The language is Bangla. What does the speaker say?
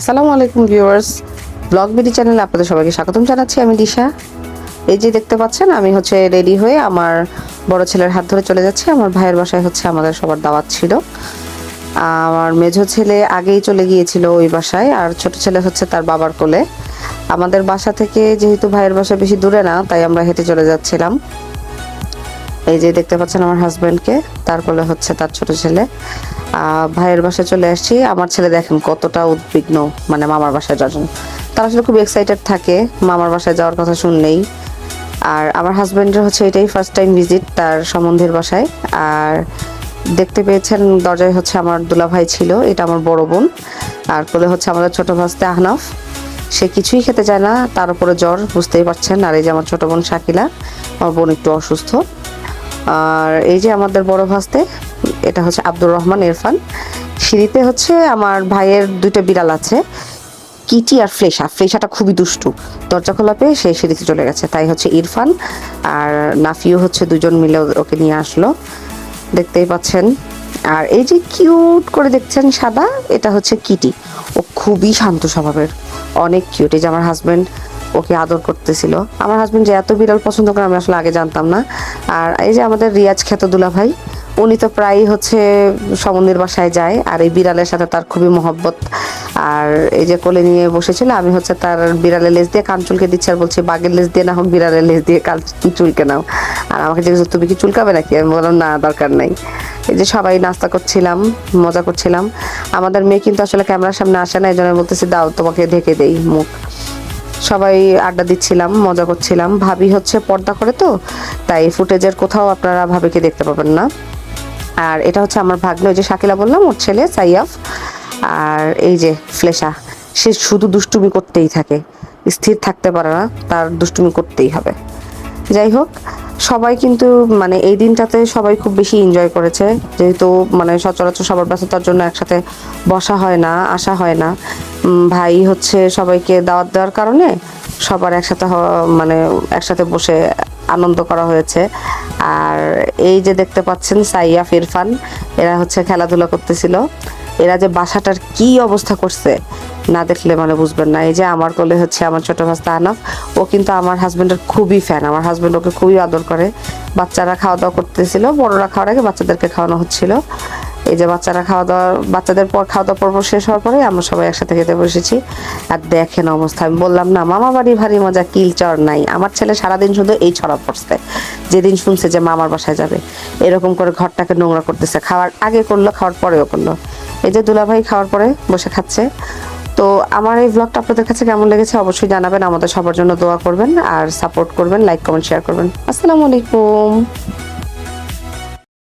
আসসালামু আলাইকুম ভিউয়ার্স, ব্লগ বিডি চ্যানেলে আপনাদের সবাইকে স্বাগতম জানাচ্ছি। আমি দিশা। এই যে দেখতে পাচ্ছেন, আমি রেডি হয়ে আমার বড় ছেলের হাত ধরে চলে যাচ্ছি। আমার ভাইয়ের বাসায় আমাদের সবার দাওয়াত ছিল। আমার মেঝো ছেলে আগেই চলে গিয়েছিল ওই বাসায়, আর ছোট ছেলে তার বাবার কোলে। আমাদের বাসা থেকে যেহেতু ভাইয়ের বাসা বেশি দূরে না, তাই আমরা হেঁটে চলে যাচ্ছিলাম। এই যে দেখতে পাচ্ছেন আমার হাজব্যান্ডকে, তার কোলে তার ছোট ছেলে। ভাইয়ের বাসায় চলে আসছি। আমার ছেলে দেখেন কতটা উদ্বিগ্ন, মানে মামার বাসায় যাওয়ার জন্য। তারা আসলে খুব এক্সাইটেড থাকে মামার বাসায় যাওয়ার কথা শুনলেই। আর আমার হাজব্যান্ডের এটাই ফার্স্ট টাইম ভিজিট তার সম্বন্ধের বাসায়। আর দেখতে পেয়েছেন দরজায় আমার দুলাভাই ছিল, এটা আমার বড় বোন। আর কোলে আমাদের ছোট ভাস্তে আহনাফ। সে কিছুই খেতে চায় না, তার উপরে জ্বর, বুঝতেই পারছেন। আর এই যে আমার ছোট বোন শাকিলা, আমার বোন একটু অসুস্থ। আর এই যে আমাদের বড় ভাস্তে, এটা আব্দুর রহমান ইরফান। সিঁড়িতে আমার ভাইয়ের দুইটা বিড়াল আছে, কিটি আর ফ্লেশাটা খুবই দুষ্টু। দরজা খোলা পেয়ে সে সিঁড়িতে চলে গেছে, তাই ইরফান আর নাফিও দুজন মিলে ওকে নিয়ে আসলো, দেখতেই পাচ্ছেন। আর এই যে কিউট করে দেখছেন সাদা, এটা কিটি। ও খুবই শান্ত স্বভাবের, অনেক কিউট। এই যে আমার হাজব্যান্ড ওকে আদর করতেছিল। আমার হাজব্যান্ড যে এত বিড়াল পছন্দ করে আমি আসলে আগে জানতাম না। আর এই যে আমাদের রিয়াজ খ্যাত দুলাভাই, উনি তো প্রায়ই সমন্দির বাসায় যায়, আর এই বিড়ালের সাথে তার খুবই মহব্বত। আর এই যে কোলে নিয়ে বসেছিল, আমি তার বিড়ালের লেজ দিয়ে কান চুলকে দিচ্ছি, আর বলছি বাঘের লেজ দিয়ে না হোক বিড়ালের লেজ দিয়ে কান চুলকে নাও। আর আমাকে জিজ্ঞেস, তুমি কি চুলকাবে নাকি? আমি বললাম না, দরকার নাই। এই যে সবাই নাস্তা করছিলাম, মজা করছিলাম। আমাদের মেয়ে কিন্তু আসলে ক্যামেরার সামনে আসে না, এই জন্য বলতেছি দাও তোমাকে ঢেকে দেই মুখ। সবাই আড্ডা দিচ্ছিলাম, মজা করছিলাম। ভাবি পর্দা করে, তো তাই ফুটেজের কোথাও আপনারা ভাবিকে দেখতে পাবেন না। আর এটা আমার ভাগ্নে, ওই যে শাকিলা বললাম, ওর ছেলে সাইয়াফ। আর এই যে ফ্লেশা, সে শুধু দুষ্টুমি করতেই থাকে, স্থির থাকতে পারে না, তার দুষ্টুমি করতেই হবে। যাই হোক, সবাই কিন্তু এই দিনটাতে সবাই খুব বেশি এনজয় করেছে, যেহেতু সচরাচর সবার ব্যস্ততার জন্য একসাথে বসা হয় না, আসা হয় না। ভাই সবাইকে দাওয়াত দেওয়ার কারণে সবার একসাথে একসাথে বসে আনন্দ করা হয়েছে। আর এই যে দেখতে পাচ্ছেন সাইয়াফ ইরফান, এরা খেলাধুলা করতেছিল। এরা যে বাসাটার কি অবস্থা করছে না দেখলে বুঝবেন না। এই যে আমার কোলে আমার ছোট ভাস্তা আহনাফ, ও কিন্তু আমার হাজব্যান্ডের খুবই ফ্যান। আমার হাজব্যান্ড ওকে খুবই আদর করে। বাচ্চারা খাওয়া দাওয়া করতেছিল, বড়রা খাওয়ার আগে বাচ্চাদেরকে খাওয়ানো হচ্ছিল। এই যে বাচ্চাদের খাওয়া দাওয়া পর্ব শেষ হওয়ার পরে আমরা সবাই একসাথে খেতে বসেছি। আর দেখেন অবস্থা, আমি বললাম না মামা বাড়ি ভারী মজা, কিল চর নাই। আমার ছেলে সারাদিন শুধু এই ছড়া পড়ছে, যেদিন শুনছে যে মামার বাসায় যাবে, এরকম করে ঘরটাকে নোংরা করতেছে। খাওয়ার আগে করলো, খাওয়ার পরেও করলো। এই যে দুলাভাই খাওয়ার পরে বসে খাচ্ছে। তো আমার এই ব্লগটা আপনাদের কাছে কেমন লেগেছে অবশ্যই জানাবেন। আমাদের সবার জন্য দোয়া করবেন আর সাপোর্ট করবেন, লাইক কমেন্ট শেয়ার করবেন। আসসালামু আলাইকুম।